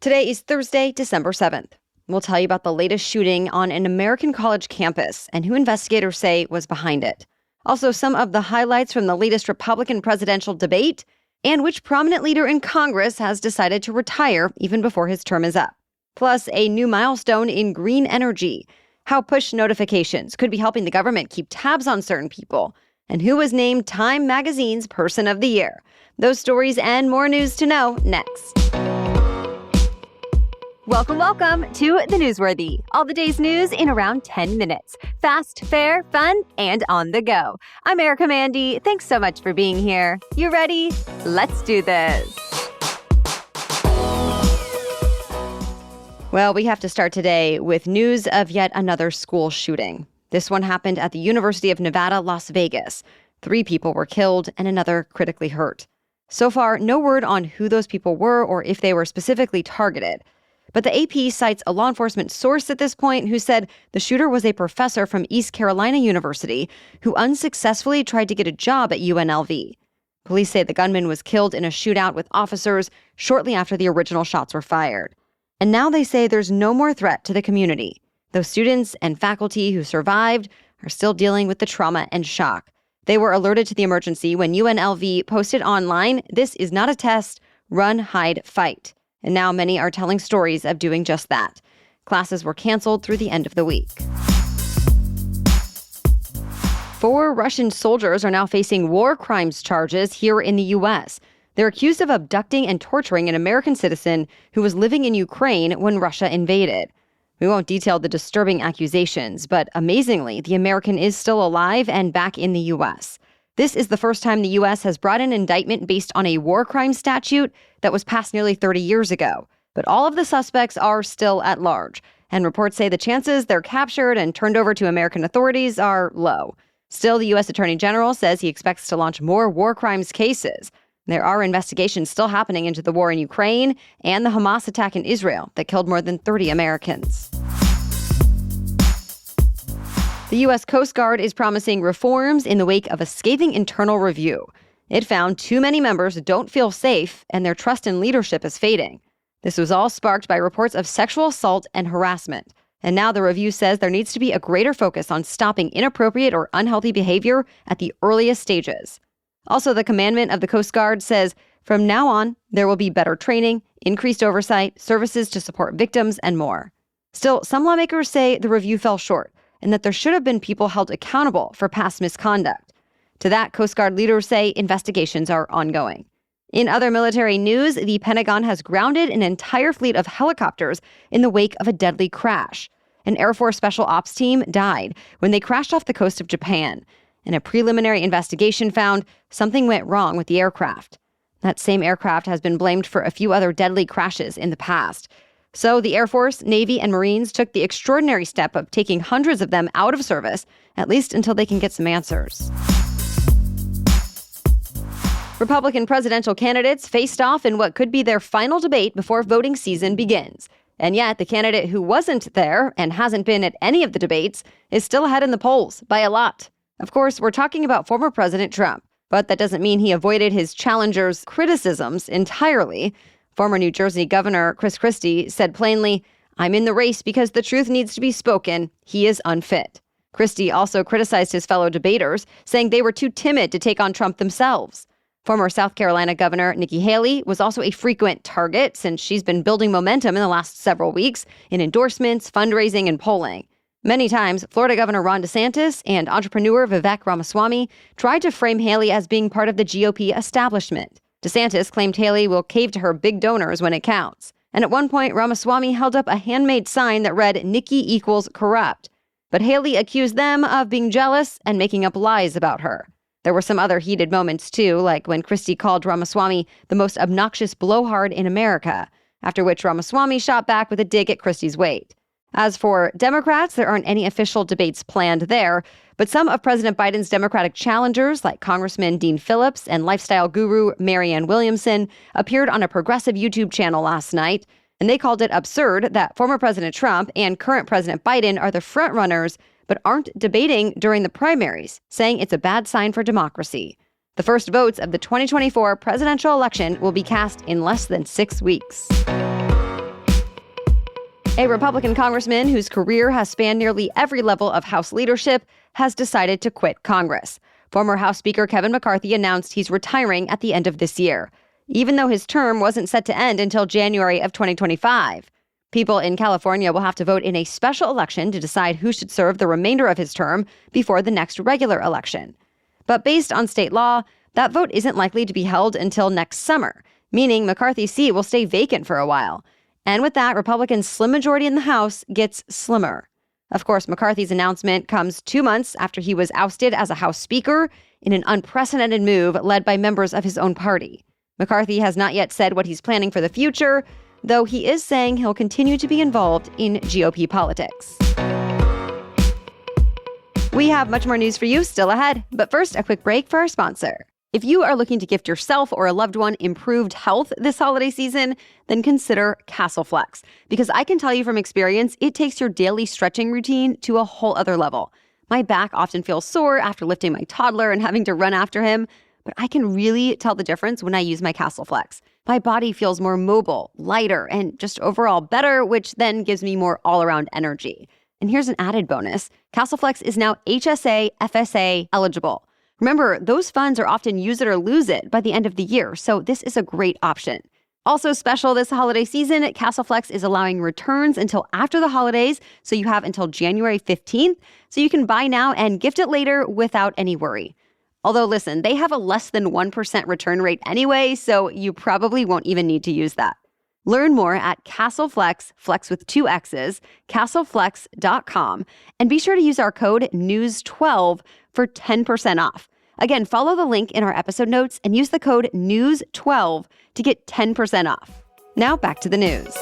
Today is Thursday, December 7th. We'll tell you about the latest shooting on an American college campus and who investigators say was behind it. Also, some of the highlights from the latest Republican presidential debate and which prominent leader in Congress has decided to retire even before his term is up. Plus, a new milestone in green energy, how push notifications could be helping the government keep tabs on certain people, and who was named Time Magazine's Person of the Year. Those stories and more news to know next. Welcome to The Newsworthy. All the day's news in around 10 minutes. Fast, fair, fun, and on the go. I'm Erica Mandy. Thanks so much for being here. You ready? Let's do this. Well, we have to start today with news of yet another school shooting. This one happened at the University of Nevada, Las Vegas. 3 people were killed and another critically hurt. So far, no word on who those people were or if they were specifically targeted. But the AP cites a law enforcement source at this point who said the shooter was a professor from East Carolina University who unsuccessfully tried to get a job at UNLV. Police say the gunman was killed in a shootout with officers shortly after the original shots were fired. And now they say there's no more threat to the community. Those students and faculty who survived are still dealing with the trauma and shock. They were alerted to the emergency when UNLV posted online, "This is not a test, run, hide, fight." And now many are telling stories of doing just that. Classes were canceled through the end of the week. 4 Russian soldiers are now facing war crimes charges here in the U.S. They're accused of abducting and torturing an American citizen who was living in Ukraine when Russia invaded. We won't detail the disturbing accusations, but amazingly, the American is still alive and back in the U.S. This is the first time the U.S. has brought an indictment based on a war crime statute that was passed nearly 30 years ago. But all of the suspects are still at large, and reports say the chances they're captured and turned over to American authorities are low. Still, the U.S. Attorney General says he expects to launch more war crimes cases. There are investigations still happening into the war in Ukraine and the Hamas attack in Israel that killed more than 30 Americans. The U.S. Coast Guard is promising reforms in the wake of a scathing internal review. It found too many members don't feel safe and their trust in leadership is fading. This was all sparked by reports of sexual assault and harassment. And now the review says there needs to be a greater focus on stopping inappropriate or unhealthy behavior at the earliest stages. Also, the commandment of the Coast Guard says, from now on, there will be better training, increased oversight, services to support victims, and more. Still, some lawmakers say the review fell short, and that there should have been people held accountable for past misconduct. To that, Coast Guard leaders say investigations are ongoing. In other military news, the Pentagon has grounded an entire fleet of helicopters in the wake of a deadly crash. An Air Force Special Ops team died when they crashed off the coast of Japan, and a preliminary investigation found something went wrong with the aircraft. That same aircraft has been blamed for a few other deadly crashes in the past. So the Air Force, Navy, and Marines took the extraordinary step of taking hundreds of them out of service, at least until they can get some answers. Republican presidential candidates faced off in what could be their final debate before voting season begins. And yet, the candidate who wasn't there and hasn't been at any of the debates is still ahead in the polls by a lot. Of course, we're talking about former President Trump, but that doesn't mean he avoided his challenger's criticisms entirely. Former New Jersey Governor Chris Christie said plainly, "I'm in the race because the truth needs to be spoken. He is unfit." Christie also criticized his fellow debaters, saying they were too timid to take on Trump themselves. Former South Carolina Governor Nikki Haley was also a frequent target since she's been building momentum in the last several weeks in endorsements, fundraising, and polling. Many times, Florida Governor Ron DeSantis and entrepreneur Vivek Ramaswamy tried to frame Haley as being part of the GOP establishment. DeSantis claimed Haley will cave to her big donors when it counts. And at one point, Ramaswamy held up a handmade sign that read, "Nikki equals corrupt." But Haley accused them of being jealous and making up lies about her. There were some other heated moments, too, like when Christie called Ramaswamy the most obnoxious blowhard in America, after which Ramaswamy shot back with a dig at Christie's weight. As for Democrats, there aren't any official debates planned there, but some of President Biden's Democratic challengers, like Congressman Dean Phillips and lifestyle guru Marianne Williamson, appeared on a progressive YouTube channel last night, and they called it absurd that former President Trump and current President Biden are the frontrunners, but aren't debating during the primaries, saying it's a bad sign for democracy. The first votes of the 2024 presidential election will be cast in less than 6 weeks. A Republican congressman whose career has spanned nearly every level of House leadership has decided to quit Congress. Former House Speaker Kevin McCarthy announced he's retiring at the end of this year, even though his term wasn't set to end until January of 2025. People in California will have to vote in a special election to decide who should serve the remainder of his term before the next regular election. But based on state law, that vote isn't likely to be held until next summer, meaning McCarthy's seat will stay vacant for a while. And with that, Republicans' slim majority in the House gets slimmer. Of course, McCarthy's announcement comes 2 months after he was ousted as a House Speaker in an unprecedented move led by members of his own party. McCarthy has not yet said what he's planning for the future, though he is saying he'll continue to be involved in GOP politics. We have much more news for you still ahead, but first, a quick break for our sponsor. If you are looking to gift yourself or a loved one improved health this holiday season, then consider CastleFlex. Because I can tell you from experience, it takes your daily stretching routine to a whole other level. My back often feels sore after lifting my toddler and having to run after him, but I can really tell the difference when I use my CastleFlex. My body feels more mobile, lighter, and just overall better, which then gives me more all-around energy. And here's an added bonus. CastleFlex is now HSA, FSA eligible. Remember, those funds are often use it or lose it by the end of the year, so this is a great option. Also special this holiday season, CastleFlex is allowing returns until after the holidays, so you have until January 15th, so you can buy now and gift it later without any worry. Although, listen, they have a less than 1% return rate anyway, so you probably won't even need to use that. Learn more at CastleFlex, flex with 2 X's, castleflex.com, and be sure to use our code NEWS12 for 10% off. Again, follow the link in our episode notes and use the code NEWS12 to get 10% off. Now back to the news.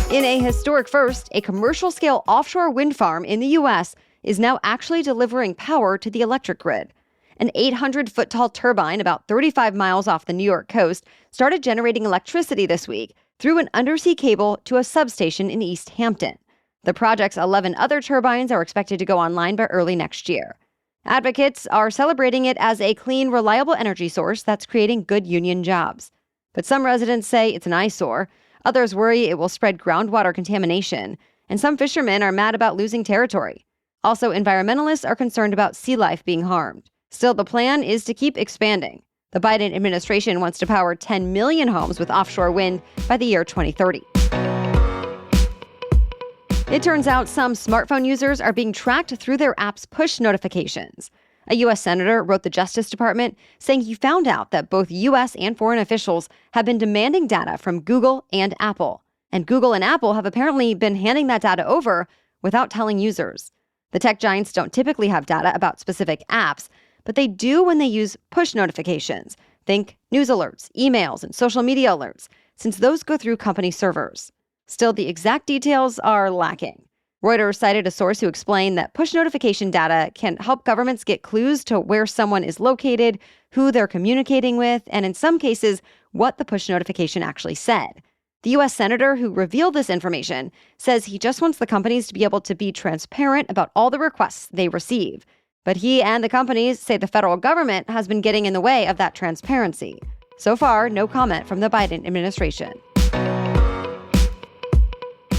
In a historic first, a commercial-scale offshore wind farm in the U.S. is now actually delivering power to the electric grid. An 800-foot-tall turbine about 35 miles off the New York coast started generating electricity this week through an undersea cable to a substation in East Hampton. The project's 11 other turbines are expected to go online by early next year. Advocates are celebrating it as a clean, reliable energy source that's creating good union jobs. But some residents say it's an eyesore. Others worry it will spread groundwater contamination. And some fishermen are mad about losing territory. Also, environmentalists are concerned about sea life being harmed. Still, the plan is to keep expanding. The Biden administration wants to power 10 million homes with offshore wind by the year 2030. It turns out some smartphone users are being tracked through their app's push notifications. A U.S. senator wrote the Justice Department saying he found out that both U.S. and foreign officials have been demanding data from Google and Apple. And Google and Apple have apparently been handing that data over without telling users. The tech giants don't typically have data about specific apps, but they do when they use push notifications. Think news alerts, emails, and social media alerts, since those go through company servers. Still, the exact details are lacking. Reuters cited a source who explained that push notification data can help governments get clues to where someone is located, who they're communicating with, and in some cases, what the push notification actually said. The U.S. senator who revealed this information says he just wants the companies to be able to be transparent about all the requests they receive. But he and the companies say the federal government has been getting in the way of that transparency. So far, no comment from the Biden administration.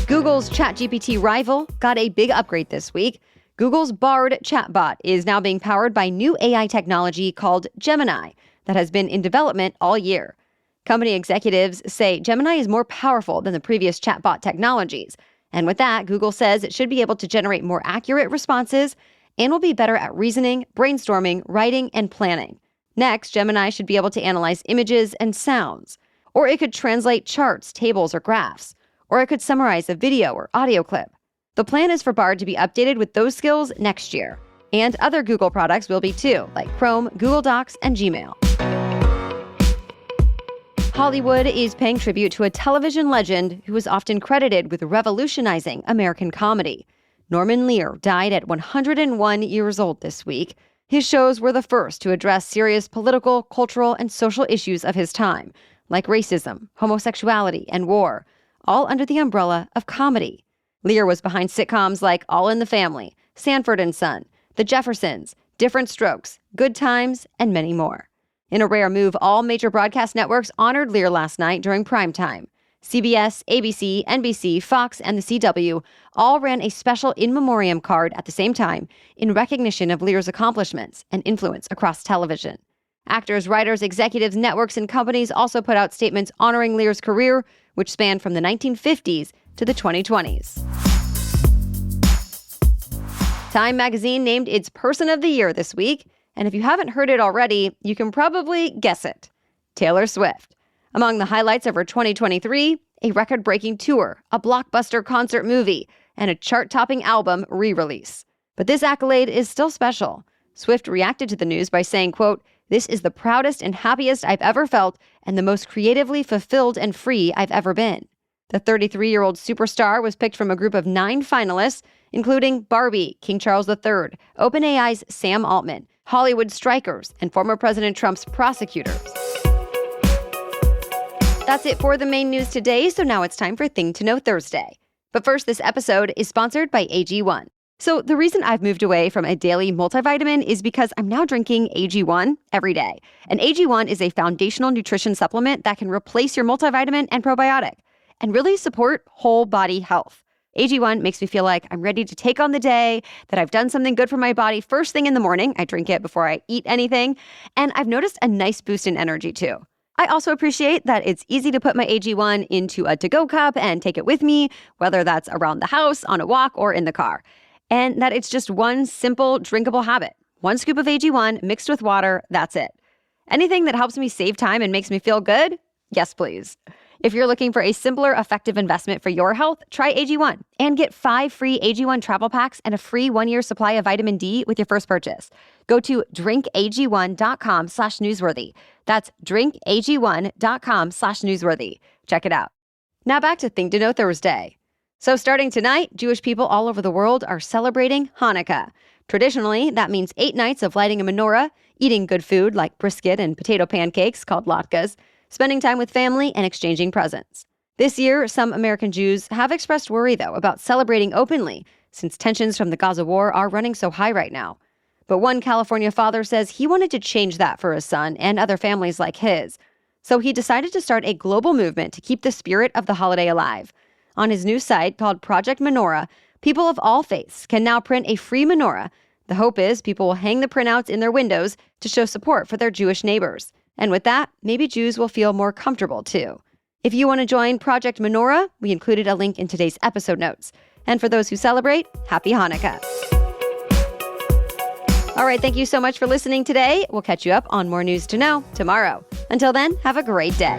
Google's ChatGPT rival got a big upgrade this week. Google's Bard chatbot is now being powered by new AI technology called Gemini that has been in development all year. Company executives say Gemini is more powerful than the previous chatbot technologies. And with that, Google says it should be able to generate more accurate responses and will be better at reasoning, brainstorming, writing, and planning. Next, Gemini should be able to analyze images and sounds. Or it could translate charts, tables, or graphs. Or it could summarize a video or audio clip. The plan is for Bard to be updated with those skills next year. And other Google products will be too, like Chrome, Google Docs, and Gmail. Hollywood is paying tribute to a television legend who is often credited with revolutionizing American comedy. Norman Lear died at 101 years old this week. His shows were the first to address serious political, cultural, and social issues of his time, like racism, homosexuality, and war, all under the umbrella of comedy. Lear was behind sitcoms like All in the Family, Sanford and Son, The Jeffersons, Different Strokes, Good Times, and many more. In a rare move, all major broadcast networks honored Lear last night during prime time. CBS, ABC, NBC, Fox, and the CW all ran a special in memoriam card at the same time in recognition of Lear's accomplishments and influence across television. Actors, writers, executives, networks, and companies also put out statements honoring Lear's career, which spanned from the 1950s to the 2020s. Time magazine named its Person of the Year this week, and if you haven't heard it already, you can probably guess it. Taylor Swift. Among the highlights of her 2023, a record-breaking tour, a blockbuster concert movie, and a chart-topping album re-release. But this accolade is still special. Swift reacted to the news by saying, quote, "This is the proudest and happiest I've ever felt and the most creatively fulfilled and free I've ever been." The 33-year-old superstar was picked from a group of 9 finalists, including Barbie, King Charles III, OpenAI's Sam Altman, Hollywood strikers, and former President Trump's prosecutors. That's it for the main news today, so now it's time for Thing to Know Thursday. But first, this episode is sponsored by AG1. So the reason I've moved away from a daily multivitamin is because I'm now drinking AG1 every day. And AG1 is a foundational nutrition supplement that can replace your multivitamin and probiotic and really support whole body health. AG1 makes me feel like I'm ready to take on the day, that I've done something good for my body first thing in the morning. I drink it before I eat anything. And I've noticed a nice boost in energy too. I also appreciate that it's easy to put my AG1 into a to-go cup and take it with me, whether that's around the house, on a walk, or in the car. And that it's just one simple, drinkable habit. 1 scoop of AG1 mixed with water, that's it. Anything that helps me save time and makes me feel good? Yes, please. If you're looking for a simpler, effective investment for your health, try AG1 and get 5 free AG1 travel packs and a free 1-year supply of vitamin D with your first purchase. Go to drinkag1.com/newsworthy. That's drinkag1.com/newsworthy. Check it out. Now back to Thing to Know Thursday. So starting tonight, Jewish people all over the world are celebrating Hanukkah. Traditionally, that means 8 nights of lighting a menorah, eating good food like brisket and potato pancakes called latkes, spending time with family, and exchanging presents. This year, some American Jews have expressed worry, though, about celebrating openly, since tensions from the Gaza war are running so high right now. But one California father says he wanted to change that for his son and other families like his. So he decided to start a global movement to keep the spirit of the holiday alive. On his new site called Project Menorah, people of all faiths can now print a free menorah. The hope is people will hang the printouts in their windows to show support for their Jewish neighbors. And with that, maybe Jews will feel more comfortable too. If you want to join Project Menorah, we included a link in today's episode notes. And for those who celebrate, happy Hanukkah. All right, thank you so much for listening today. We'll catch you up on more news to know tomorrow. Until then, have a great day.